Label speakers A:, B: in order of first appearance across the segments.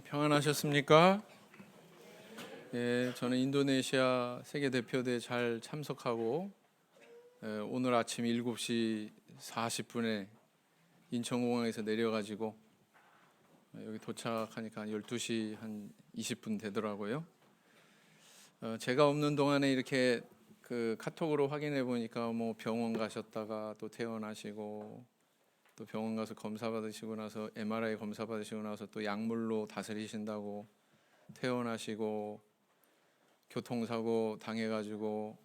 A: 평안하셨습니까? 예, 저는 인도네시아 세계 대표대에 잘 참석하고 오늘 아침 7시 40분에 인천공항에서 내려가지고 여기 도착하니까 한 12시 한 20분 되더라고요. 제가 없는 동안에 이렇게 그 카톡으로 확인해 보니까 뭐 병원 가셨다가 또 퇴원하시고 또 병원 가서 검사 받으시고 나서 MRI 검사 받으시고 나서 또 약물로 다스리신다고 퇴원하시고 교통사고 당해가지고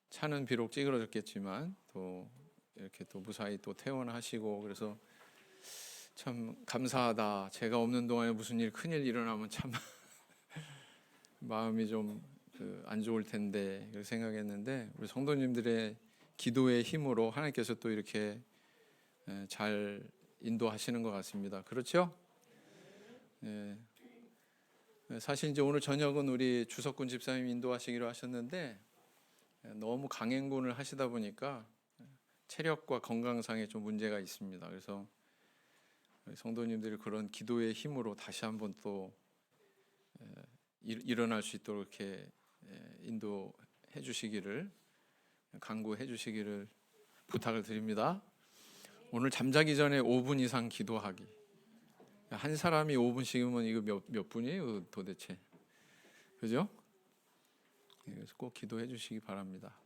A: 차는 비록 찌그러졌겠지만 또 이렇게 또 무사히 또 퇴원하시고, 그래서 참 감사하다. 제가 없는 동안에 무슨 큰일 일어나면 참 마음이 좀 안 좋을 텐데 이렇게 생각했는데, 우리 성도님들의 기도의 힘으로 하나님께서 또 이렇게 잘 인도하시는 것 같습니다. 그렇죠? 예. 사실 이제 오늘 저녁은 우리 주석군 집사님 인도하시기로 하셨는데 너무 강행군을 하시다 보니까 체력과 건강상에 좀 문제가 있습니다. 그래서 성도님들이 그런 기도의 힘으로 다시 한번 또 일어날 수 있도록 이렇게 인도해 주시기를, 간구해 주시기를 부탁을 드립니다. 오늘 잠자기 전에 5분 이상 기도하기. 한 사람이 5분씩이면 이거 몇 분이에요 도대체? 그죠? 그래서 꼭 기도해 주시기 바랍니다.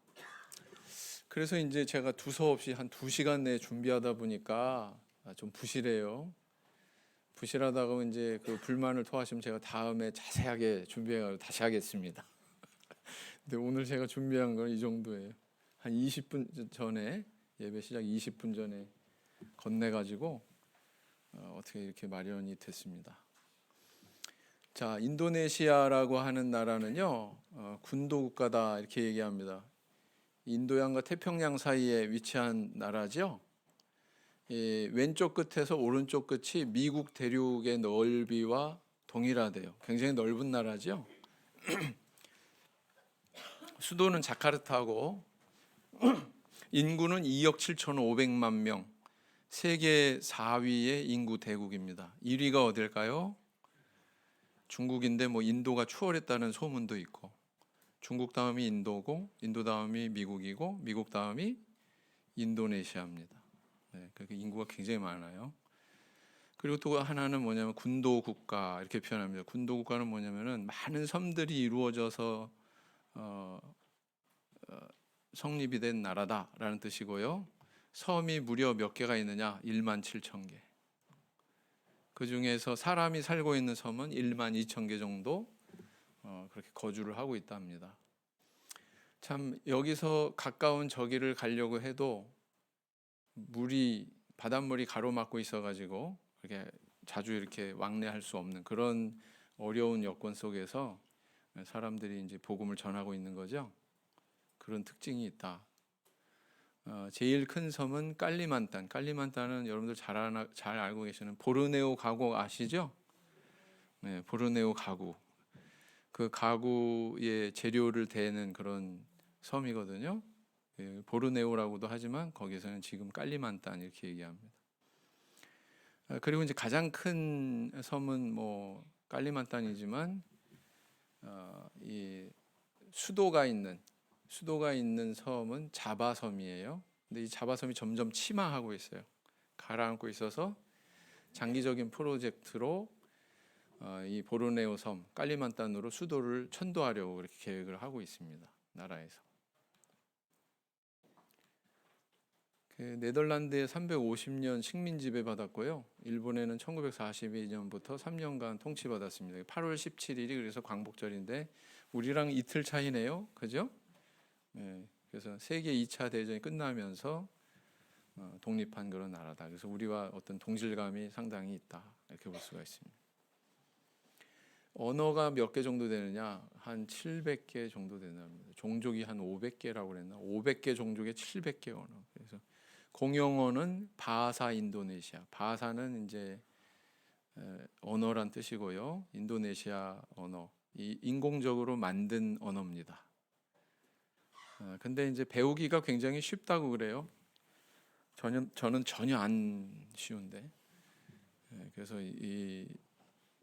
A: 그래서 이제 제가 두서없이 한 2시간 내에 준비하다 보니까 좀 부실해요. 부실하다가 이제 그 불만을 토하시면 제가 다음에 자세하게 준비해서 다시 하겠습니다. 근데 오늘 제가 준비한 건 이 정도예요. 한 20분 전에, 예배 시작 20분 전에 건네가지고 어떻게 이렇게 마련이 됐습니다. 자, 인도네시아라고 하는 나라는요, 군도 국가다 이렇게 얘기합니다. 인도양과 태평양 사이에 위치한 나라죠. 왼쪽 끝에서 오른쪽 끝이 미국 대륙의 넓이와 동일하대요. 굉장히 넓은 나라죠. 수도는 자카르타고 인구는 2억 7,500만 명, 세계 4위의 인구 대국입니다. 1위가 어딜까요? 중국인데 뭐 인도가 추월했다는 소문도 있고, 중국 다음이 인도고, 인도 다음이 미국이고, 미국 다음이 인도네시아입니다. 네, 그렇게 인구가 굉장히 많아요. 그리고 또 하나는 뭐냐면 군도 국가 이렇게 표현합니다. 군도 국가는 뭐냐면은 많은 섬들이 이루어져서 성립이 된 나라다라는 뜻이고요. 섬이 무려 몇 개가 있느냐? 1만 7천 개. 그 중에서 사람이 살고 있는 섬은 1만 2천 개 정도 그렇게 거주를 하고 있답니다. 참 여기서 가까운 저기를 가려고 해도 바닷물이 가로막고 있어가지고 이렇게 자주 이렇게 왕래할 수 없는 그런 어려운 여건 속에서 사람들이 이제 복음을 전하고 있는 거죠. 그런 특징이 있다. 제일 큰 섬은 깔리만탄. 깔리만탄은 여러분들 잘 알고 계시는 보르네오 가구 아시죠? 네, 보르네오 가구. 그 가구의 재료를 대는 그런 섬이거든요. 보르네오라고도 하지만 거기서는 지금 깔리만탄 이렇게 얘기합니다. 그리고 이제 가장 큰 섬은 뭐 깔리만탄이지만 이 수도가 있는 섬은 자바섬이에요. 근데 이 자바섬이 점점 침하하고 있어요. 가라앉고 있어서 장기적인 프로젝트로 이 보르네오 섬 깔리만탄으로 수도를 천도하려고 그렇게 계획을 하고 있습니다. 나라에서. 네덜란드에 350년 식민 지배 받았고요. 일본에는 1942년부터 3년간 통치받았습니다. 8월 17일이 그래서 광복절인데 우리랑 이틀 차이네요. 그죠? 네, 그래서 세계 2차 대전이 끝나면서 독립한 그런 나라다. 그래서 우리와 어떤 동질감이 상당히 있다. 이렇게 볼 수가 있습니다. 언어가 몇 개 정도 되느냐? 한 700개 정도 된답니다. 종족이 한 500개라고 그랬나? 500개 종족에 700개 언어. 그래서 공용어는 바하사 인도네시아. 바하사는 이제 언어란 뜻이고요. 인도네시아 언어. 이 인공적으로 만든 언어입니다. 근데 이제 배우기가 굉장히 쉽다고 그래요. 저는 전혀 안 쉬운데. 그래서 이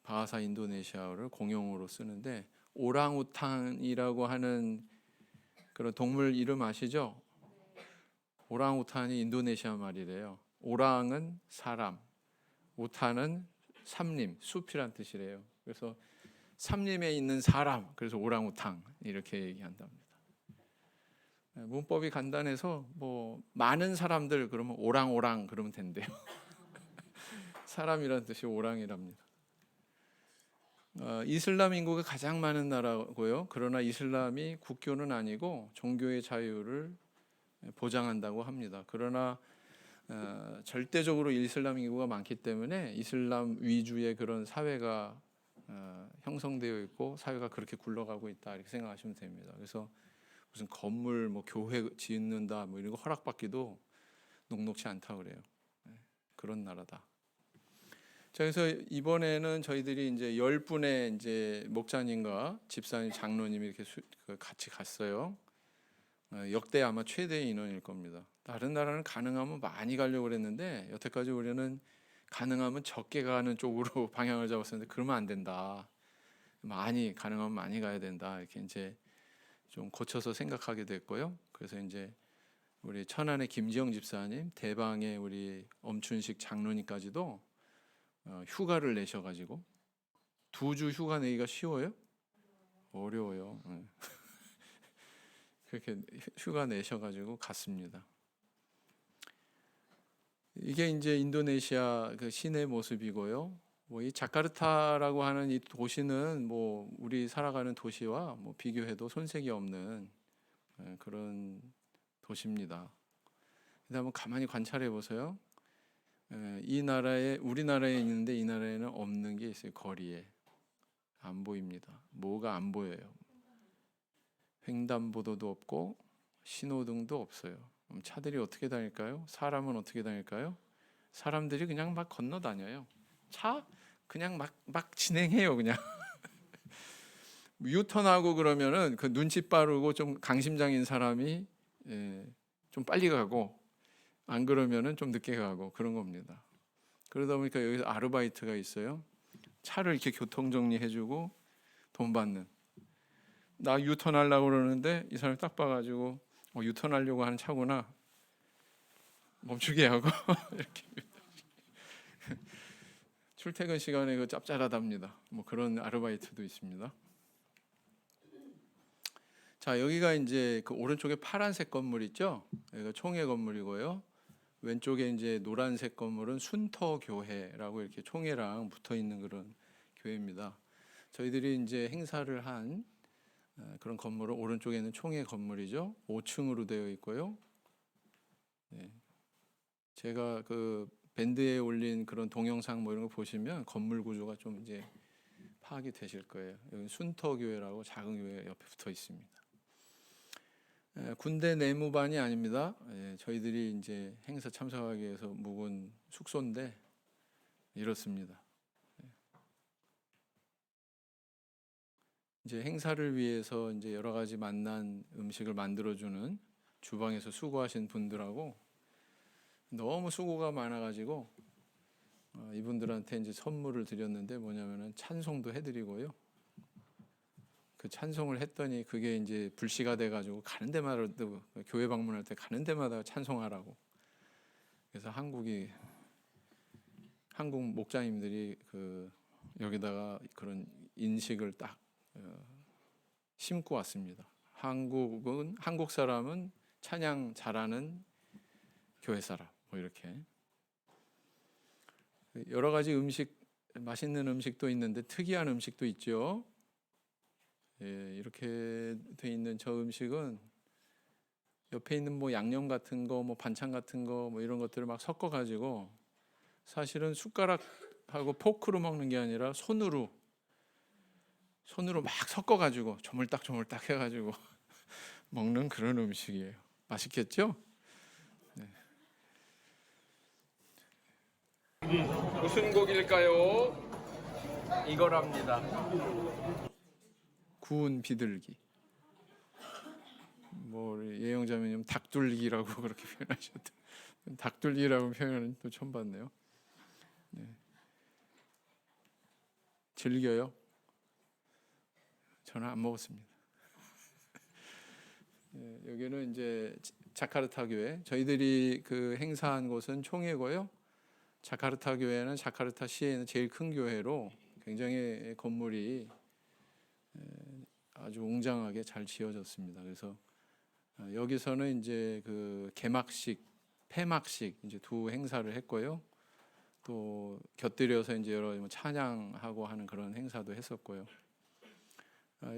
A: 바하사 인도네시아어를 공용어로 쓰는데 오랑우탄이라고 하는 그런 동물 이름 아시죠? 오랑우탄이 인도네시아 말이래요. 오랑은 사람, 우탄은 삼림, 숲이란 뜻이래요. 그래서 삼림에 있는 사람, 그래서 오랑우탕 이렇게 얘기한답니다. 문법이 간단해서 뭐 많은 사람들 그러면 오랑오랑 그러면 된대요. 사람이란 뜻이 오랑이랍니다. 이슬람 인구가 가장 많은 나라고요. 그러나 이슬람이 국교는 아니고 종교의 자유를 보장한다고 합니다. 그러나 절대적으로 이슬람 인구가 많기 때문에 이슬람 위주의 그런 사회가 형성되어 있고 사회가 그렇게 굴러가고 있다 이렇게 생각하시면 됩니다. 그래서 무슨 건물 뭐 교회 짓는다 뭐 이런 거 허락받기도 녹록치 않다 그래요. 그런 나라다. 자, 그래서 이번에는 저희들이 이제 10분의 이제 목사님과 집사님, 장로님이 이렇게 같이 갔어요. 역대 아마 최대 인원일 겁니다. 다른 나라는 가능하면 많이 가려고 그랬는데 여태까지 우리는 가능하면 적게 가는 쪽으로 방향을 잡았었는데 그러면 안 된다. 가능하면 많이 가야 된다. 이렇게 이제 좀 고쳐서 생각하게 됐고요. 그래서 이제 우리 천안의 김지영 집사님, 대방의 우리 엄춘식 장로님까지도 휴가를 내셔가지고 2주 휴가 내기가 쉬워요? 어려워요. 그렇게 휴가 내셔가지고 갔습니다. 이게 이제 인도네시아 그 시내 모습이고요. 뭐 이 자카르타라고 하는 이 도시는 뭐 우리 살아가는 도시와 뭐 비교해도 손색이 없는 그런 도시입니다. 근데 한번 가만히 관찰해 보세요. 우리나라에 있는데 이 나라에는 없는 게 있어요. 거리에 안 보입니다. 뭐가 안 보여요. 횡단보도도 없고 신호등도 없어요. 그럼 차들이 어떻게 다닐까요? 사람은 어떻게 다닐까요? 사람들이 그냥 막 건너 다녀요. 차 그냥 막 진행해요. 그냥 유턴하고 그러면은 그 눈치 빠르고 좀 강심장인 사람이 좀 빨리 가고 안 그러면은 좀 늦게 가고 그런 겁니다. 그러다 보니까 여기서 아르바이트가 있어요. 차를 이렇게 교통 정리해주고 돈 받는. 나 유턴하려고 그러는데 이 사람이 딱 봐가지고 유턴하려고 하는 차구나. 멈추게 하고 이렇게 출퇴근 시간에 그 짭짤하답니다. 뭐 그런 아르바이트도 있습니다. 자, 여기가 이제 그 오른쪽에 파란색 건물 있죠? 여기가 총회 건물이고요. 왼쪽에 이제 노란색 건물은 순터 교회라고 이렇게 총회랑 붙어 있는 그런 교회입니다. 저희들이 이제 행사를 한 그런 건물은 오른쪽에 있는 총회 건물이죠. 5층으로 되어 있고요. 네. 제가 그 밴드에 올린 그런 동영상 뭐 이런 거 보시면 건물 구조가 좀 이제 파악이 되실 거예요. 여기 순터 교회라고 작은 교회 옆에 붙어 있습니다. 군대 내무반이 아닙니다. 저희들이 이제 행사 참석하기 위해서 묵은 숙소인데 이렇습니다. 이제 행사를 위해서 이제 여러 가지 맛난 음식을 만들어주는 주방에서 수고하신 분들하고 너무 수고가 많아가지고 이분들한테 이제 선물을 드렸는데 뭐냐면은 찬송도 해드리고요. 그 찬송을 했더니 그게 이제 불씨가 돼가지고 가는 데마다 교회 방문할 때 가는 데마다 찬송하라고. 그래서 한국 목자님들이 그 여기다가 그런 인식을 딱 심고 왔습니다. 한국 사람은 찬양 잘하는 교회 사람 뭐 이렇게 여러 가지 음식 맛있는 음식도 있는데 특이한 음식도 있죠. 이렇게 돼 있는 저 음식은 옆에 있는 뭐 양념 같은 거, 뭐 반찬 같은 거, 뭐 이런 것들을 막 섞어 가지고 사실은 숟가락하고 포크로 먹는 게 아니라 손으로 막 섞어 가지고 조물딱 해가지고 먹는 그런 음식이에요. 맛있겠죠? 네. 무슨 고기일까요? 이거랍니다. 구운 비둘기. 뭐 예영자매님 닭둘기라고 그렇게 표현하셨던 닭둘기라고 표현은 또 처음 봤네요. 네. 즐겨요? 저는 안 먹었습니다. 여기는 이제 자카르타 교회, 저희들이 그 행사한 곳은 총회고요. 자카르타 교회는 자카르타 시에 있는 제일 큰 교회로 굉장히 건물이 아주 웅장하게 잘 지어졌습니다. 그래서 여기서는 이제 그 개막식, 폐막식 이제 두 행사를 했고요. 또 곁들여서 이제 여러 찬양하고 하는 그런 행사도 했었고요.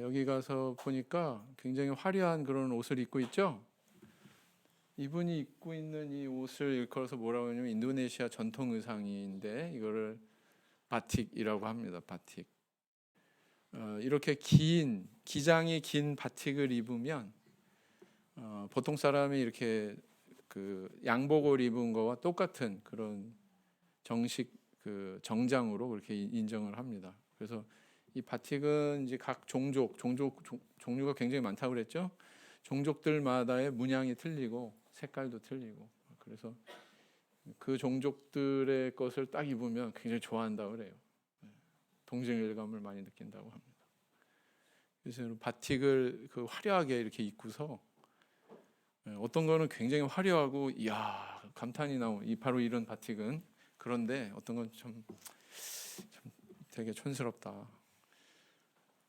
A: 여기 가서 보니까 굉장히 화려한 그런 옷을 입고 있죠. 이분이 입고 있는 이 옷을 일컬어서 뭐라고 하냐면 인도네시아 전통 의상인데 이거를 바틱이라고 합니다. 바틱. 이렇게 긴 기장이 긴 바틱을 입으면 보통 사람이 이렇게 그 양복을 입은 거와 똑같은 그런 정식 그 정장으로 그렇게 인정을 합니다. 그래서 이 바틱은 이제 각 종류가 굉장히 많다고 그랬죠. 종족들마다의 문양이 틀리고 색깔도 틀리고 그래서 그 종족들의 것을 딱 입으면 굉장히 좋아한다고 그래요. 동정일감을 많이 느낀다고 합니다. 그래서 바틱을 그 화려하게 이렇게 입고서 어떤 거는 굉장히 화려하고 이야 감탄이 나오고 바로 이런 바틱은 그런데 어떤 건 좀 되게 촌스럽다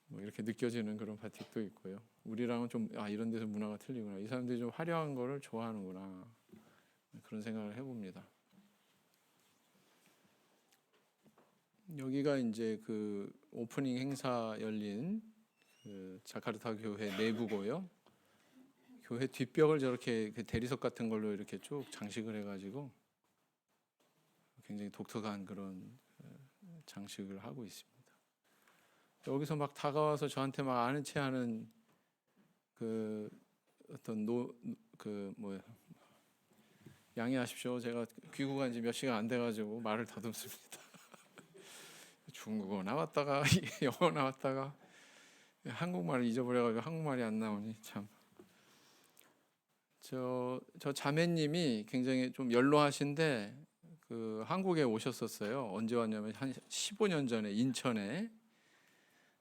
A: 뭐 이렇게 느껴지는 그런 바틱도 있고요. 우리랑은 좀 이런 데서 문화가 틀리구나. 이 사람들이 좀 화려한 거를 좋아하는구나. 그런 생각을 해봅니다. 여기가 이제 그 오프닝 행사 열린 그 자카르타 교회 내부고요. 교회 뒷벽을 저렇게 대리석 같은 걸로 이렇게 쭉 장식을 해가지고 굉장히 독특한 그런 장식을 하고 있습니다. 여기서 막 다가와서 저한테 막 아는 체하는 그 어떤 양해하십시오. 제가 귀국한 지 몇 시간 안 돼가지고 말을 더듬습니다. 중국어 나왔다가 영어 나왔다가 한국말을 잊어버려가지고 한국말이 안 나오니 참. 저 자매님이 굉장히 좀 연로하신데 그 한국에 오셨었어요. 언제 왔냐면 한 15년 전에 인천에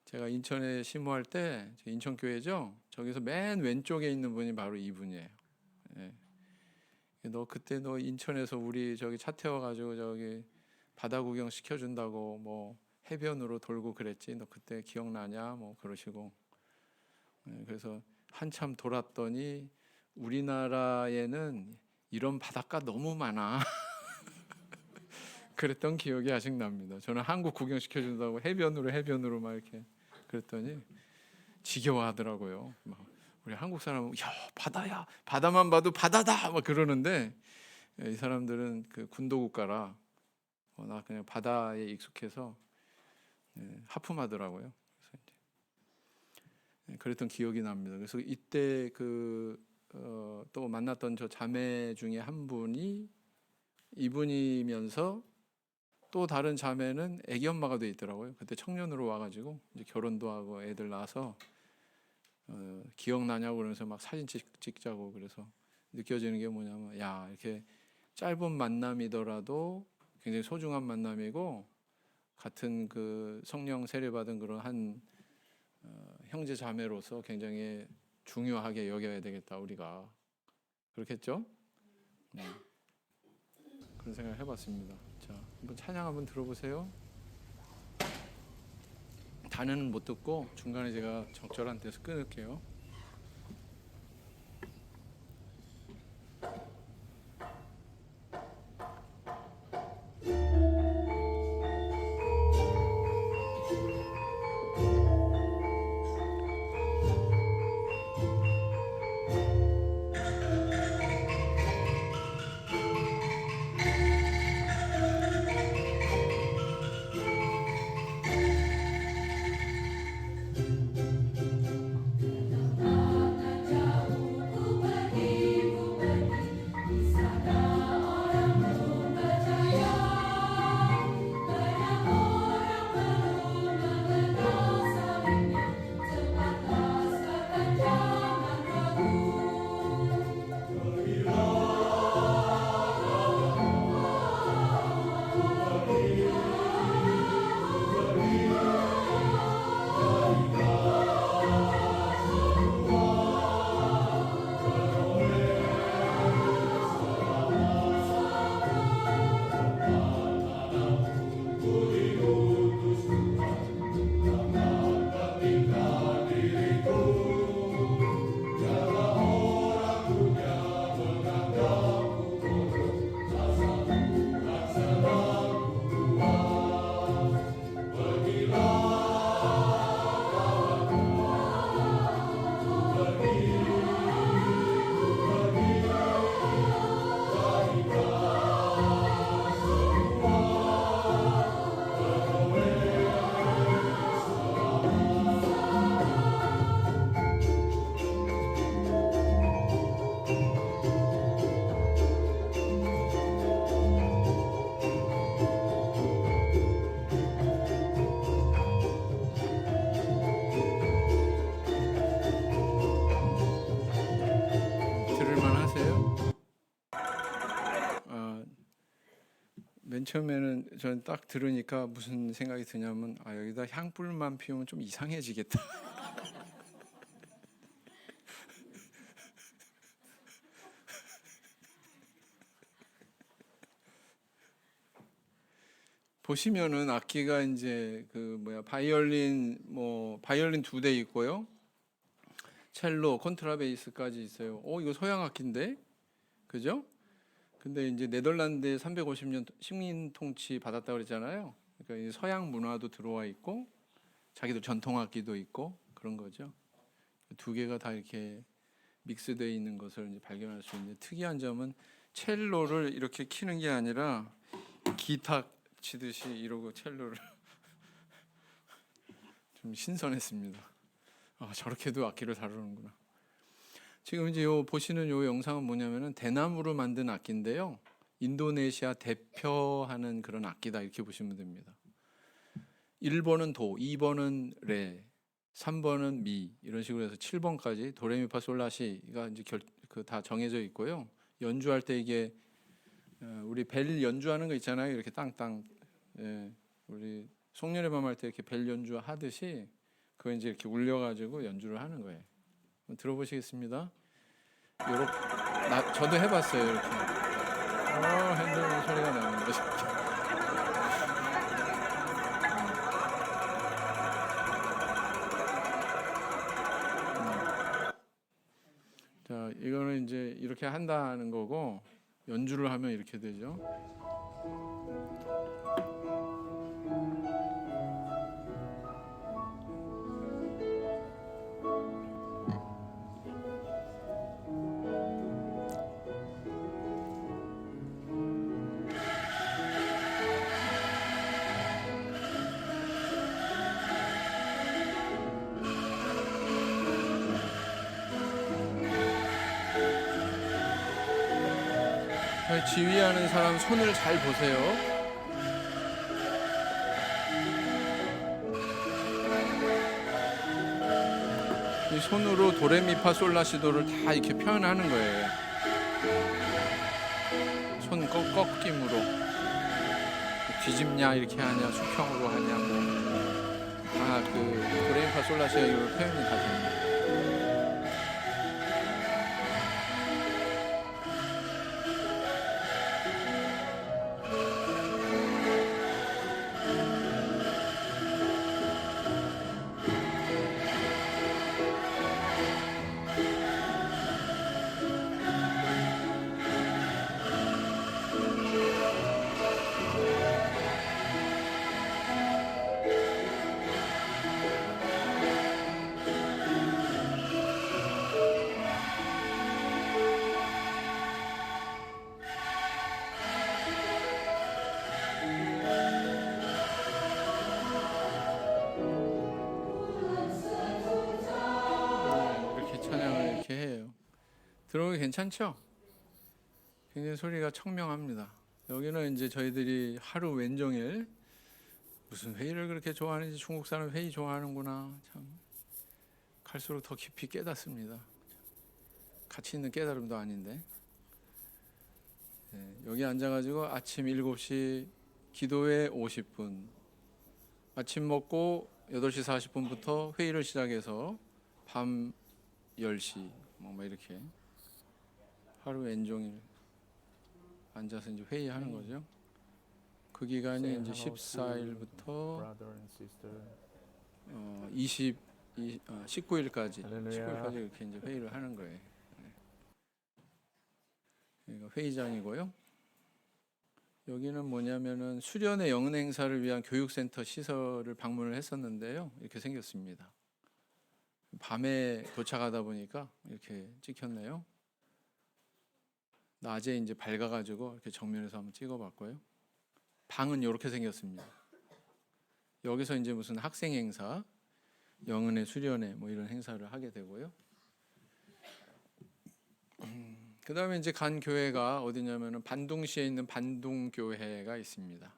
A: 제가 인천에 심호할 때 인천교회죠. 저기서 맨 왼쪽에 있는 분이 바로 이분이에요. 예. 그때 너 인천에서 우리 저기 차 태워가지고 저기 바다 구경 시켜준다고 뭐 해변으로 돌고 그랬지. 너 그때 기억나냐? 뭐 그러시고. 예. 그래서 한참 돌았더니 우리나라에는 이런 바닷가 너무 많아. 그랬던 기억이 아직 납니다. 저는 한국 구경 시켜준다고 해변으로 막 이렇게 그랬더니 지겨워하더라고요. 막 우리 한국 사람은 야 바다야 바다만 봐도 바다다 막 그러는데 이 사람들은 그 군도국가라 나 그냥 바다에 익숙해서 하품하더라고요. 그래서 이제 그랬던 기억이 납니다. 그래서 이때 또 만났던 저 자매 중에 한 분이 이분이면서 또 다른 자매는 애기 엄마가 돼 있더라고요. 그때 청년으로 와가지고 이제 결혼도 하고 애들 낳아서 기억나냐고 그러면서 막 사진 찍자고 그래서 느껴지는 게 뭐냐면 야 이렇게 짧은 만남이더라도 굉장히 소중한 만남이고 같은 그 성령 세례 받은 그런 한 형제 자매로서 굉장히 중요하게 여겨야 되겠다 우리가 그렇겠죠? 그런 생각을 해봤습니다. 자, 한번 찬양 한번 들어보세요. 단어는 못 듣고 중간에 제가 적절한 데서 끊을게요. 처음에는 저는 딱 들으니까 무슨 생각이 드냐면 여기다 향불만 피우면 좀 이상해지겠다. 보시면은 악기가 이제 바이올린 바이올린 2대 있고요. 첼로, 콘트라베이스까지 있어요. 이거 서양 악기인데, 그죠? 근데 이제 네덜란드에 350년 식민 통치 받았다 그랬잖아요. 그러니까 서양 문화도 들어와 있고, 자기도 전통 악기도 있고 그런 거죠. 두 개가 다 이렇게 믹스되어 있는 것을 이제 발견할 수 있는 특이한 점은 첼로를 이렇게 키는 게 아니라 기타 치듯이 이러고 첼로를 좀 신선했습니다. 저렇게도 악기를 다루는구나. 지금 이제 보시는 요 영상은 뭐냐면은 대나무로 만든 악기인데요. 인도네시아 대표하는 그런 악기다 이렇게 보시면 됩니다. 1번은 도, 2번은 레, 3번은 미 이런 식으로 해서 7번까지 도레미파솔라시가 이제 다 정해져 있고요. 연주할 때 이게 우리 벨 연주하는 거 있잖아요. 이렇게 땅땅. 우리 송년회 밤 할 때 이렇게 벨 연주 하듯이 그거 이제 이렇게 울려가지고 연주를 하는 거예요. 들어보시겠습니다. 저도 해봤어요. 이렇게. 핸들 소리가 나는데. 자, 이거는 이제 이렇게 한다는 거고 연주를 하면 이렇게 되죠. 지휘하는 사람 손을 잘 보세요. 이 손으로 도레미파솔라시도를 다 이렇게 표현하는 거예요. 손 꺾임으로 뒤집냐 이렇게 하냐 수평으로 하냐 다 도레미파솔라시가 이 표현이 다 됩니다. 들어오기 괜찮죠? 굉장히 소리가 청명합니다. 여기는 이제 저희들이 하루 왼종일 무슨 회의를 그렇게 좋아하는지 중국 사람 회의 좋아하는구나 참 갈수록 더 깊이 깨닫습니다. 같이 있는 깨달음도 아닌데 여기 앉아가지고 아침 7시 기도회 50분 아침 먹고 8시 40분부터 회의를 시작해서 밤 10시 뭐 이렇게 하루 왼종일 앉아서 이제 회의하는 거죠. 그 기간이 이제 14일부터 19일까지 이렇게 이제 회의를 하는 거예요. 그러니까 회의장이고요. 여기는 뭐냐면은 수련회 영은 행사를 위한 교육센터 시설을 방문을 했었는데요. 이렇게 생겼습니다. 밤에 도착하다 보니까 이렇게 찍혔네요. 낮에 이제 밝아가지고 이렇게 정면에서 한번 찍어봤고요. 방은 이렇게 생겼습니다. 여기서 이제 무슨 학생 행사, 영은의 수련회 뭐 이런 행사를 하게 되고요. 그 다음에 이제 간 교회가 어디냐면은 반둥시에 있는 반둥교회가 있습니다.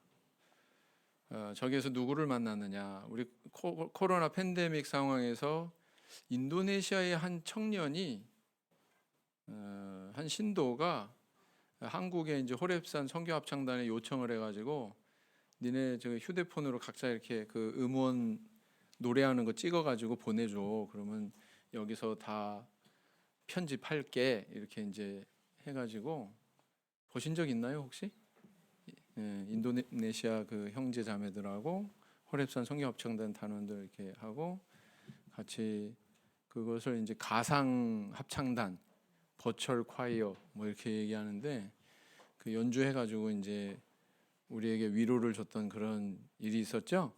A: 저기에서 누구를 만났느냐? 우리 코로나 팬데믹 상황에서 인도네시아의 한 청년이 한 신도가 한국에 이제 호랩산 선교합창단에 요청을 해가지고 니네 저 휴대폰으로 각자 이렇게 그 음원 노래하는 거 찍어가지고 보내줘. 그러면 여기서 다 편집할게. 이렇게 이제 해가지고 보신 적 있나요 혹시? 예, 인도네시아 그 형제 자매들하고 호랩산 성교합창단 단원들 이렇게 하고 같이 그것을 이제 가상 합창단, 버추얼 콰이어 뭐 이렇게 얘기하는데 그 연주해가지고 이제 우리에게 위로를 줬던 그런 일이 있었죠.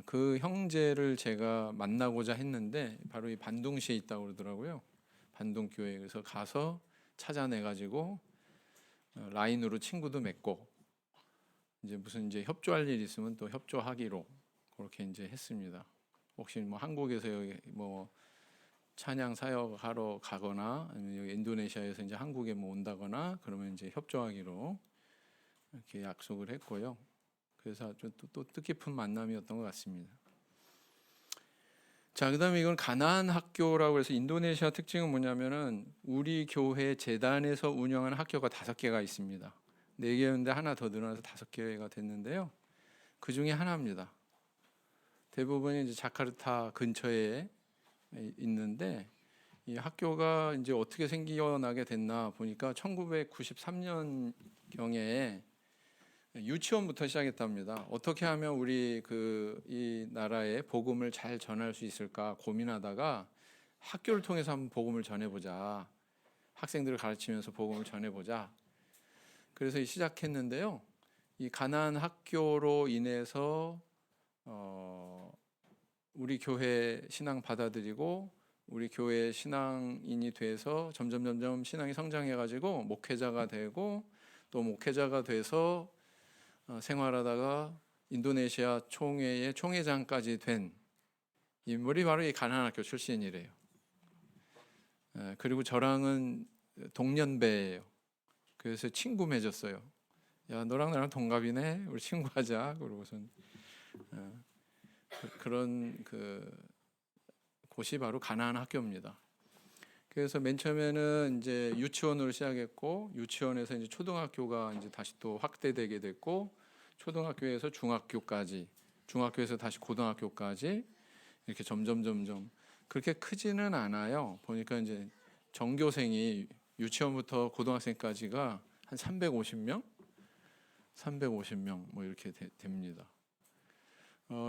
A: 그 형제를 제가 만나고자 했는데 바로 이 반둥시에 있다고 그러더라고요. 반둥 교회. 그래서 가서 찾아내가지고 라인으로 친구도 맺고 이제 무슨 이제 협조할 일 있으면 또 협조하기로 그렇게 이제 했습니다. 혹시 뭐 한국에서 여기 뭐 찬양 사역하러 가거나 아니면 여기 인도네시아에서 이제 한국에 뭐 온다거나 그러면 이제 협조하기로 이렇게 약속을 했고요. 그래서 또 뜻깊은 만남이었던 것 같습니다. 자, 그다음에 이건 가나안 학교라고 해서 인도네시아 특징은 뭐냐면은 우리 교회 재단에서 운영하는 학교가 5개가 있습니다. 4개였는데 하나 더 늘어나서 5개가 됐는데요. 그 중에 하나입니다. 대부분이 이제 자카르타 근처에 있는데 이 학교가 이제 어떻게 생겨나게 됐나 보니까 1993년 경에 유치원부터 시작했답니다. 어떻게 하면 우리 이 나라에 복음을 잘 전할 수 있을까 고민하다가 학교를 통해서 한번 복음을 전해보자. 학생들을 가르치면서 복음을 전해보자. 그래서 시작했는데요. 이 가나안 학교로 인해서 우리 교회 신앙 받아들이고 우리 교회 신앙인이 돼서 점점 신앙이 성장해가지고 목회자가 되고 또 목회자가 돼서 생활하다가 인도네시아 총회의 총회장까지 된 인물이 바로 이 가나안 학교 출신이래요. 그리고 저랑은 동년배예요. 그래서 친구 맺었어요. 야, 너랑 나랑 동갑이네. 우리 친구하자. 그러고선 그런 곳이 바로 가나안 학교입니다. 그래서 맨 처음에는 이제 유치원으로 시작했고 유치원에서 이제 초등학교가 이제 다시 또 확대되게 됐고 초등학교에서 중학교까지, 중학교에서 다시 고등학교까지 이렇게 점점 그렇게 크지는 않아요. 보니까 이제 전교생이 유치원부터 고등학생까지가 한 350명 뭐 이렇게 됩니다.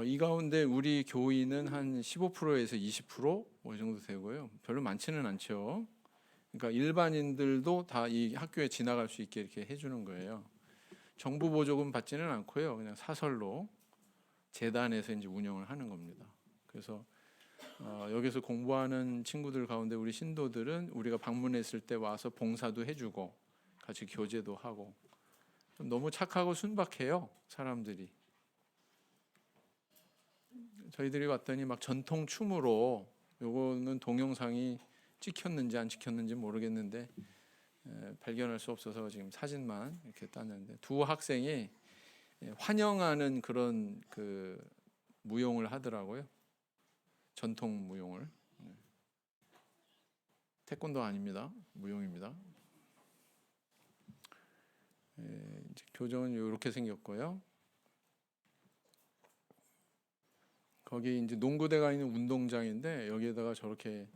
A: 이 가운데 우리 교인은 한 15%에서 20%뭐 이 정도 되고요. 별로 많지는 않죠. 그러니까 일반인들도 다 이 학교에 지나갈 수 있게 이렇게 해주는 거예요. 정부 보조금 받지는 않고요. 그냥 사설로 재단에서 이제 운영을 하는 겁니다. 그래서 여기서 공부하는 친구들 가운데 우리 신도들은 우리가 방문했을 때 와서 봉사도 해주고 같이 교제도 하고 너무 착하고 순박해요. 사람들이. 저희들이 왔더니 막 전통 춤으로 요거는 동영상이 찍혔는지 안 찍혔는지 모르겠는데 발견할 수 없어서 지금 사진만 이렇게 땄는데 두 학생이 환영하는 그런 무용을 하더라고요. 전통 무용을. 태권도 아닙니다. 무용입니다. 이제 교정은 이렇게 생겼고요. 거기 이제 농구대가 있는 운동장인데 여기에다가 저렇게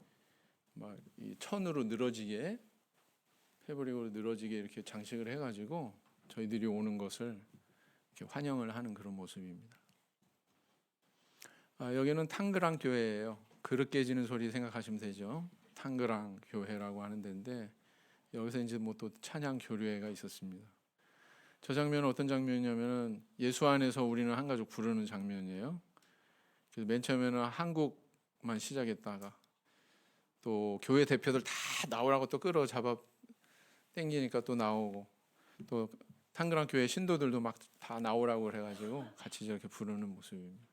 A: 막 이 천으로 늘어지게 패브릭으로 늘어지게 이렇게 장식을 해가지고 저희들이 오는 것을 이렇게 환영을 하는 그런 모습입니다. 여기는 탕그랑 교회예요. 그릇 깨지는 소리 생각하시면 되죠. 탕그랑 교회라고 하는 데인데 여기서 이제 뭐 또 찬양 교류회가 있었습니다. 저 장면은 어떤 장면이냐면은 예수 안에서 우리는 한 가족 부르는 장면이에요. 그래서 맨 처음에는 한국만 시작했다가 또 교회 대표들 다 나오라고 또 끌어잡아 땡기니까 또 나오고 또 탕그랑 교회 신도들도 막 다 나오라고 그래가지고 같이 저렇게 부르는 모습입니다.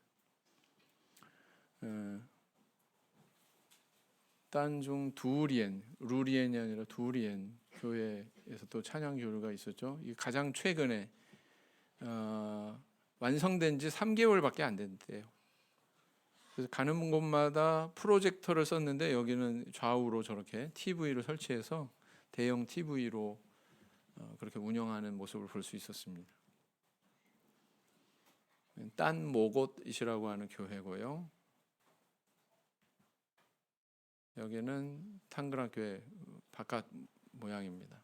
A: 딴중 두리엔, 루리엔이 아니라 두리엔 교회에서 또 찬양 교류가 있었죠. 이 가장 최근에 완성된 지 3개월밖에 안 됐대요. 그래서 가는 곳마다 프로젝터를 썼는데 여기는 좌우로 저렇게 TV를 설치해서 대형 TV로 그렇게 운영하는 모습을 볼 수 있었습니다. 딴 모곳이라고 하는 교회고요. 여기는 탕그라 교회 바깥 모양입니다.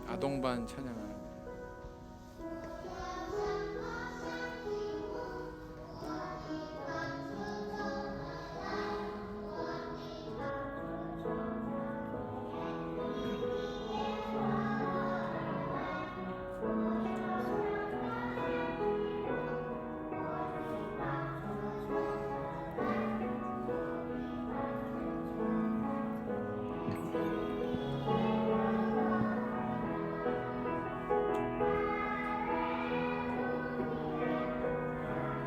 A: 아동반 찬양하는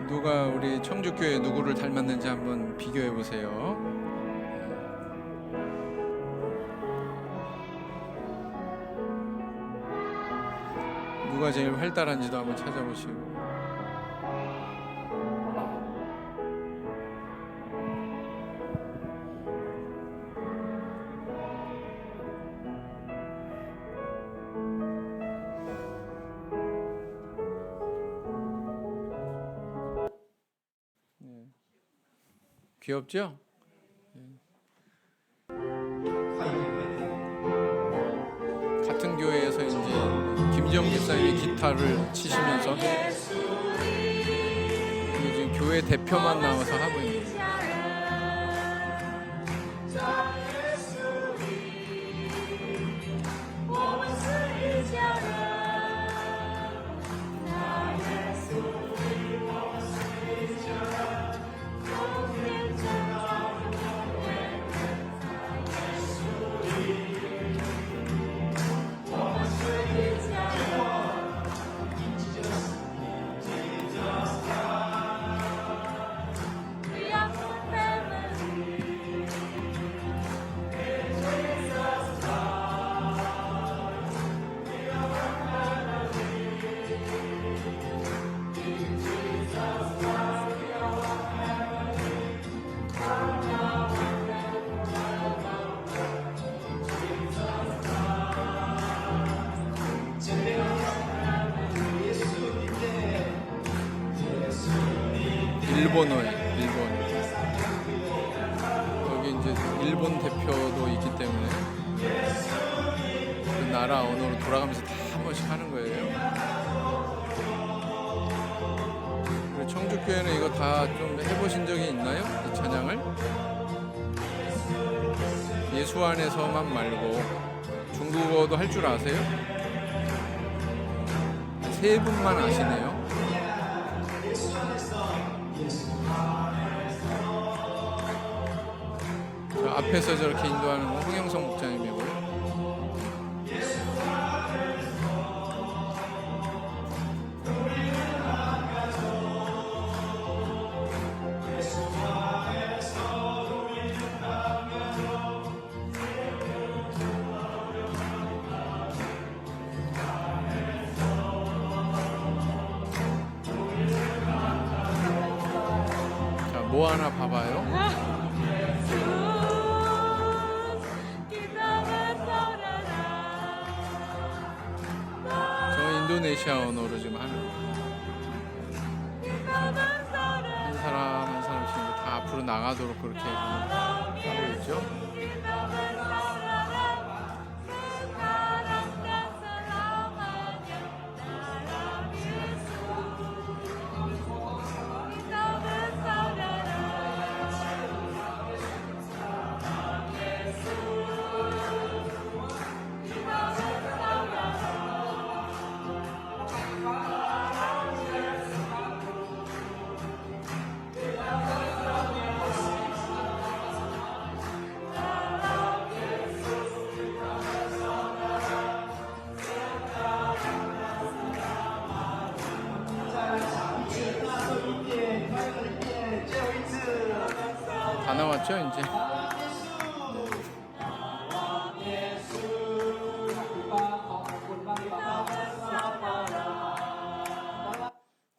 A: 누가 우리 청주교회 누구를 닮았는지 한번 비교해 보세요. 누가 제일 활달한지도 한번 찾아보시고. 귀엽죠? 같은 교회에서 이제 김지영 집사님이 기타를 치시면서 지금 교회 대표만 나와서 하고 있는 거예요. 일본어예요. 일본. 여기 이제 일본 대표도 있기 때문에 그 나라 언어로 돌아가면서 다 한 번씩 하는 거예요. 그리고 청주교회는 이거 다 좀 해보신 적이 있나요? 이 찬양을? 예수 안에서만 말고 중국어도 할 줄 아세요? 세 분만 아시네요. 저 앞에서 저렇게 인도하는 건 홍영성 목사님이고요. 자, 뭐 하나 봐봐요. 인도네시아 언어로 지금 하는 거예요. 한 사람 한 사람씩 다 앞으로 나가도록 그렇게 하고 있죠. 다 나왔죠 이제.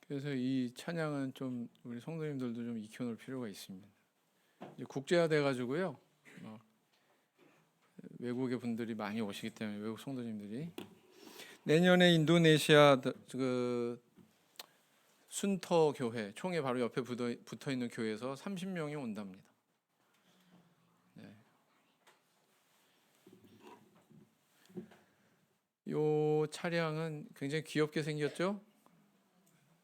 A: 그래서 이 찬양은 좀 우리 성도님들도 좀 익혀놓을 필요가 있습니다. 이제 국제화돼 가지고요. 외국의 분들이 많이 오시기 때문에 외국 성도님들이 내년에 인도네시아 그 순터 교회 총회 바로 옆에 붙어 있는 교회에서 30명이 온답니다. 네. 요 차량은 굉장히 귀엽게 생겼죠?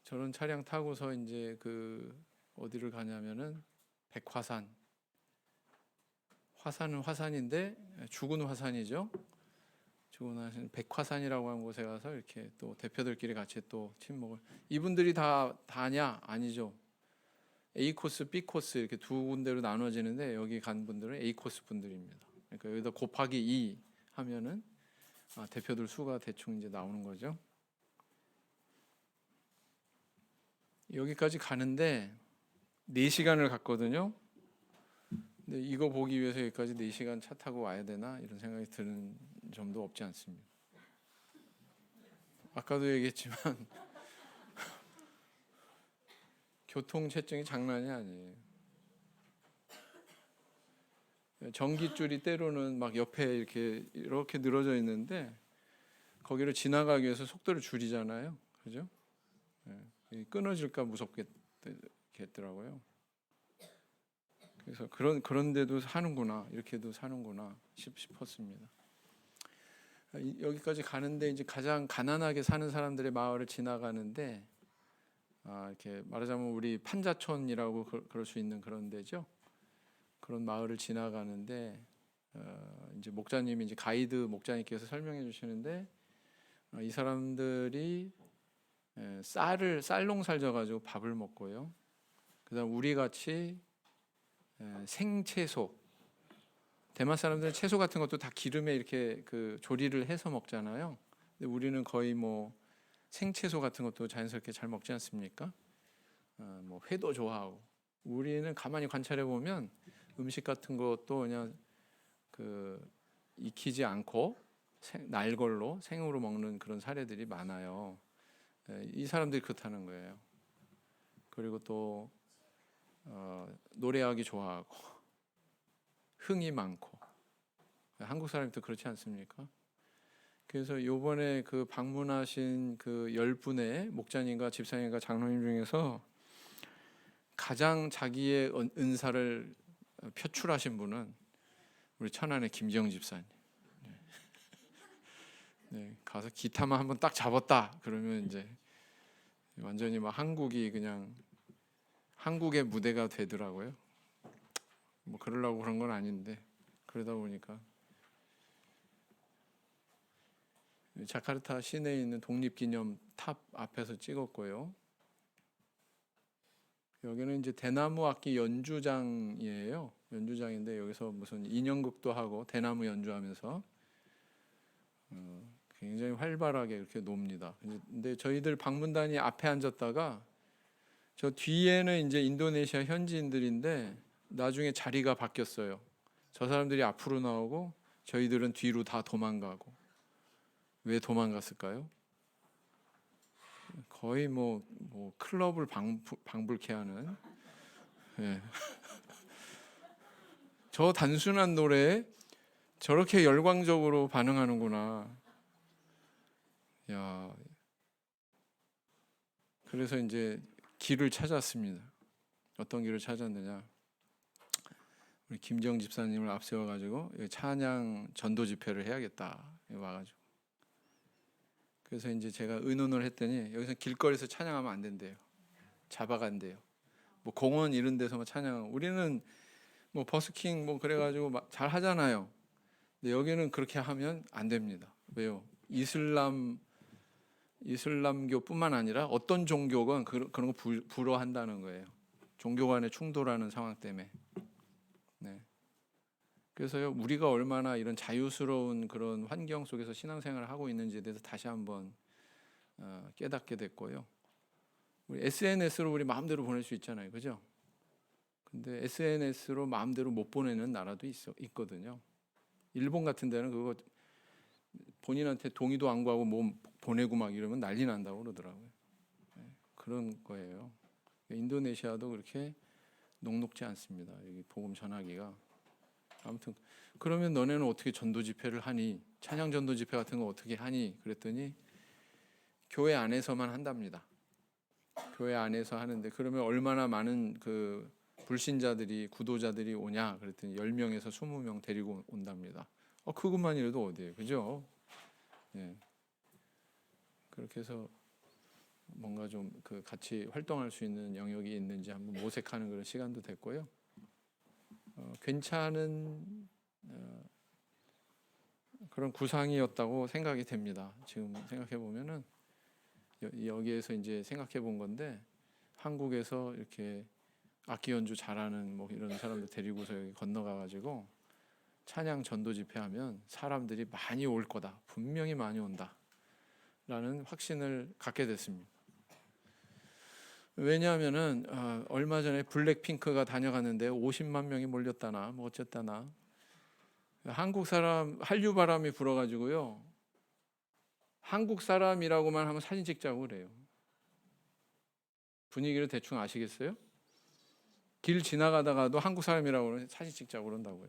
A: 저런 차량 타고서 이제 그 어디를 가냐면은 백화산. 화산은 화산인데 죽은 화산이죠. 죽은 화산 백화산이라고 하는 곳에 가서 이렇게 또 대표들끼리 같이 또 친목을 이분들이 다냐? 아니죠. A 코스, B 코스 이렇게 두 군데로 나눠지는데 여기 간 분들은 A 코스 분들입니다. 그러니까 여기다 곱하기 2 하면은 대표들 수가 대충 이제 나오는 거죠. 여기까지 가는데 4시간을 갔거든요. 근데 이거 보기 위해서 여기까지 4시간 차 타고 와야 되나 이런 생각이 드는 점도 없지 않습니다. 아까도 얘기했지만 교통체증이 장난이 아니에요. 전깃줄이 때로는 막 옆에 이렇게 늘어져 있는데 거기를 지나가기 위해서 속도를 줄이잖아요. 그죠? 끊어질까 무섭겠더라고요. 그래서 그런 데도 사는구나, 이렇게도 사는구나 싶었습니다. 여기까지 가는데 이제 가장 가난하게 사는 사람들의 마을을 지나가는데 이렇게 말하자면 우리 판자촌이라고 그럴 수 있는 그런 데죠. 그런 마을을 지나가는데 이제 목자님이 이제 가이드 목자님께서 설명해 주시는데 이 사람들이 쌀 농사를 져가지고 밥을 먹고요. 그다음 우리 같이 생채소, 대만 사람들은 채소 같은 것도 다 기름에 이렇게 그 조리를 해서 먹잖아요. 근데 우리는 거의 뭐 생채소 같은 것도 자연스럽게 잘 먹지 않습니까? 뭐 회도 좋아하고 우리는 가만히 관찰해 보면 음식 같은 것도 그냥 그 익히지 않고 날걸로 생으로 먹는 그런 사례들이 많아요. 이 사람들이 그렇다는 거예요. 그리고 또 노래하기 좋아하고 흥이 많고 한국 사람도 그렇지 않습니까? 그래서 요번에 그 방문하신 그 10분의 목자님과 집사님과 장로님 중에서 가장 자기의 은사를 표출하신 분은 우리 천안의 김지영 집사님. 네, 가서 기타만 한번 딱 잡았다 그러면 이제 완전히 막 한국이 그냥 한국의 무대가 되더라고요. 뭐 그러려고 그런 건 아닌데 그러다 보니까 자카르타 시내에 있는 독립기념 탑 앞에서 찍었고요. 여기는 이제 대나무 악기 연주장이에요. 연주장인데 여기서 무슨 인형극도 하고 대나무 연주하면서 굉장히 활발하게 이렇게 놉니다. 근데 저희들 방문단이 앞에 앉았다가 저 뒤에는 이제 인도네시아 현지인들인데 나중에 자리가 바뀌었어요. 저 사람들이 앞으로 나오고 저희들은 뒤로 다 도망가고. 왜 도망갔을까요? 거의 뭐 클럽을 방불케 하는 저 단순한 노래에 저렇게 열광적으로 반응하는구나. 야, 그래서 이제 길을 찾았습니다. 어떤 길을 찾았느냐? 우리 김정 집사님을 앞세워 가지고 찬양 전도 집회를 해야겠다 와가지고. 그래서 이제 제가 의논을 했더니 여기서 길거리에서 찬양하면 안 된대요. 잡아간대요. 뭐 공원 이런 데서만 찬양. 우리는 뭐 버스킹 뭐 그래가지고 잘 하잖아요. 근데 여기는 그렇게 하면 안 됩니다. 왜요? 이슬람교뿐만 아니라 어떤 종교건 그런 거 불허한다는 거예요. 종교 간의 충돌하는 상황 때문에. 네. 그래서요 우리가 얼마나 이런 자유스러운 그런 환경 속에서 신앙생활을 하고 있는지에 대해서 다시 한번 깨닫게 됐고요. 우리 SNS로 우리 마음대로 보낼 수 있잖아요, 그죠? 근데 SNS로 마음대로 못 보내는 나라도 있거든요. 일본 같은 데는 그거 본인한테 동의도 안 구하고 뭐 보내고 막 이러면 난리 난다고 그러더라고요. 네, 그런 거예요. 인도네시아도 그렇게 녹록지 않습니다. 여기 복음 전하기가. 아무튼 그러면 너네는 어떻게 전도 집회를 하니? 찬양 전도 집회 같은 거 어떻게 하니? 그랬더니 교회 안에서만 한답니다. 교회 안에서 하는데 그러면 얼마나 많은 그 불신자들이 구도자들이 오냐? 그랬더니 10명에서 20명 데리고 온답니다. 그것만이라도 어디예요, 그죠? 예. 그렇게 해서 뭔가 좀 그 같이 활동할 수 있는 영역이 있는지 한번 모색하는 그런 시간도 됐고요. 괜찮은 그런 구상이었다고 생각이 됩니다. 지금 생각해 보면은 여기에서 이제 생각해 본 건데 한국에서 이렇게 악기 연주 잘하는 뭐 이런 사람들 데리고서 여기 건너가 가지고 찬양 전도 집회하면 사람들이 많이 올 거다. 분명히 많이 온다라는 확신을 갖게 됐습니다. 왜냐하면은 얼마 전에 블랙핑크가 다녀갔는데 50만 명이 몰렸다나 뭐 어쨌다나 한국 사람 한류 바람이 불어가지고요. 한국 사람이라고만 하면 사진 찍자고 그래요. 분위기를 대충 아시겠어요? 길 지나가다가도 한국 사람이라고 그러면 사진 찍자고 그런다고요.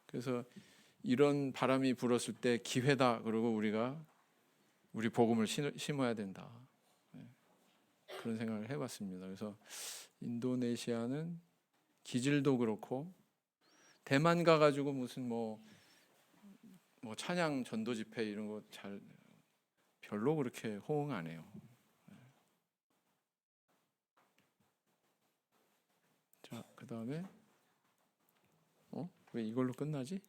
A: 그래서 이런 바람이 불었을 때 기회다. 그러고 우리가 우리 복음을 심어야 된다. 그런 생각을 해봤습니다. 그래서 인도네시아는 기질도 그렇고 대만 가가지고 무슨 뭐 찬양 전도 집회 이런 거 잘 별로 그렇게 호응 안 해요. 자, 그 다음에 왜 이걸로 끝나지?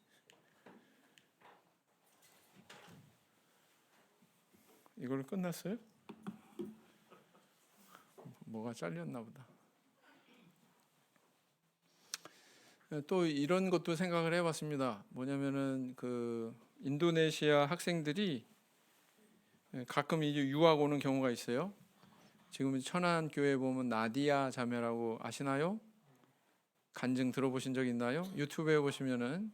A: 이걸로 끝났어요? 뭐가 잘렸나 보다. 또 이런 것도 생각을 해봤습니다. 뭐냐면은 그 인도네시아 학생들이 가끔 이제 유학 오는 경우가 있어요. 지금 천안 교회 보면 나디아 자매라고 아시나요? 간증 들어보신 적 있나요? 유튜브에 보시면은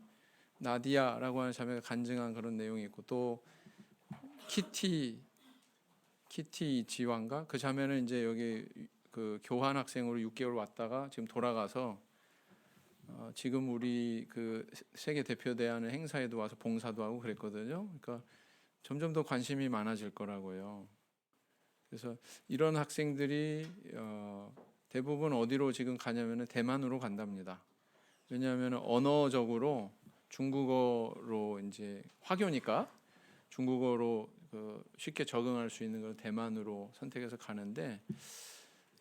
A: 나디아라고 하는 자매가 간증한 그런 내용이 있고 또 키티 지왕가 그 자매는 이제 여기 그 교환 학생으로 6개월 왔다가 지금 돌아가서 지금 우리 그 세계 대표 대하는 행사에도 와서 봉사도 하고 그랬거든요. 그러니까 점점 더 관심이 많아질 거라고요. 그래서 이런 학생들이 대부분 어디로 지금 가냐면은 대만으로 간답니다. 왜냐하면 언어적으로 중국어로 이제 화교니까 중국어로 쉽게 적응할 수 있는 걸 대만으로 선택해서 가는데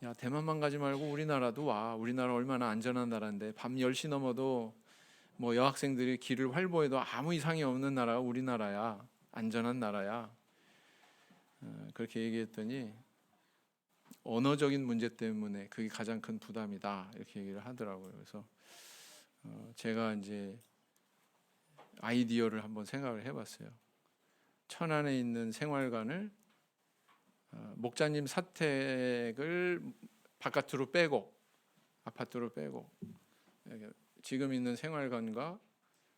A: 야 대만만 가지 말고 우리나라도 와. 우리나라 얼마나 안전한 나라인데 밤 10시 넘어도 뭐 여학생들이 길을 활보해도 아무 이상이 없는 나라가 우리나라야. 안전한 나라야. 그렇게 얘기했더니 언어적인 문제 때문에 그게 가장 큰 부담이다 이렇게 얘기를 하더라고요. 그래서 제가 이제 아이디어를 한번 생각을 해봤어요. 천안에 있는 생활관을 목자님 사택을 바깥으로 빼고 아파트로 빼고 지금 있는 생활관과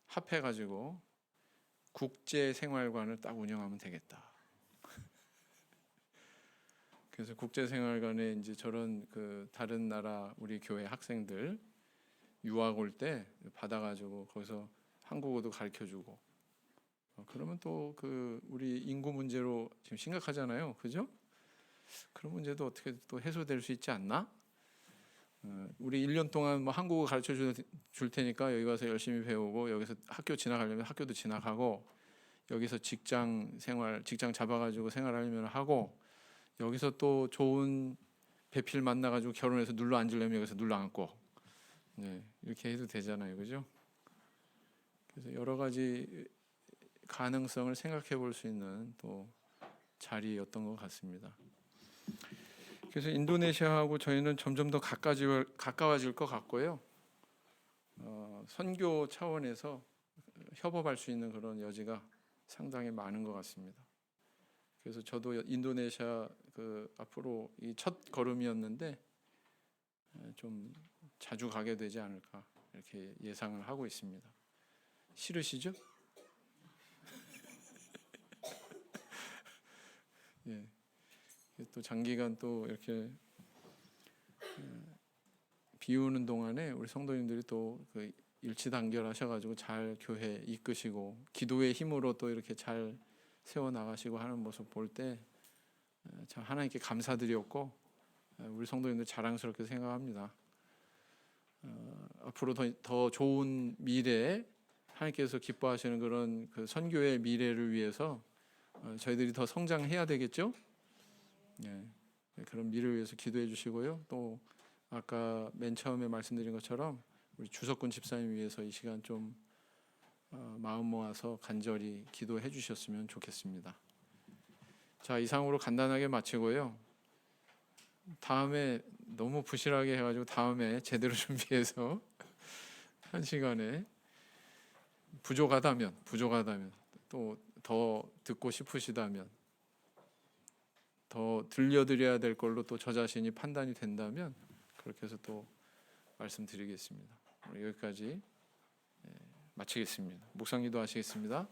A: 합해가지고 국제 생활관을 딱 운영하면 되겠다. 그래서 국제 생활관에 이제 저런 그 다른 나라 우리 교회 학생들 유학 올 때 받아가지고 거기서 한국어도 가르쳐주고 그러면 또 그 우리 인구 문제로 지금 심각하잖아요, 그죠? 그런 문제도 어떻게 또 해소될 수 있지 않나? 우리 1년 동안 뭐 한국어 가르쳐 줄 테니까 여기 가서 열심히 배우고 여기서 학교 지나가려면 학교도 지나가고 여기서 직장 잡아가지고 생활하려면 하고 여기서 또 좋은 배필 만나가지고 결혼해서 눌러 앉으려면 여기서 눌러 앉고 이렇게 해도 되잖아요, 그죠? 그래서 여러 가지 가능성을 생각해 볼 수 있는 또 자리였던 것 같습니다. 그래서 인도네시아하고 저희는 점점 더 가까워질 것 같고요. 선교 차원에서 협업할 수 있는 그런 여지가 상당히 많은 것 같습니다. 그래서 저도 인도네시아 앞으로 이 첫 걸음이었는데 좀 자주 가게 되지 않을까 이렇게 예상을 하고 있습니다. 싫으시죠? 예. 또 장기간 또 이렇게 비우는 동안에 우리 성도님들이 또 그 일치단결하셔가지고 잘 교회 이끄시고 기도의 힘으로 또 이렇게 잘 세워 나가시고 하는 모습 볼 때 참 하나님께 감사드렸고 우리 성도님들 자랑스럽게 생각합니다. 앞으로 더 좋은 미래 하나님께서 기뻐하시는 그런 그 선교의 미래를 위해서 저희들이 더 성장해야 되겠죠? 네, 그런 미래를 위해서 기도해 주시고요. 또 아까 맨 처음에 말씀드린 것처럼 우리 주석군 집사님 위해서 이 시간 좀 마음 모아서 간절히 기도해 주셨으면 좋겠습니다. 자, 이상으로 간단하게 마치고요. 다음에 너무 부실하게 해가지고 다음에 제대로 준비해서 한 시간에 부족하다면 또 더 듣고 싶으시다면 더 들려드려야 될 걸로 또 저 자신이 판단이 된다면 그렇게 해서 또 말씀드리겠습니다. 여기까지 마치겠습니다. 묵상기도 하시겠습니다.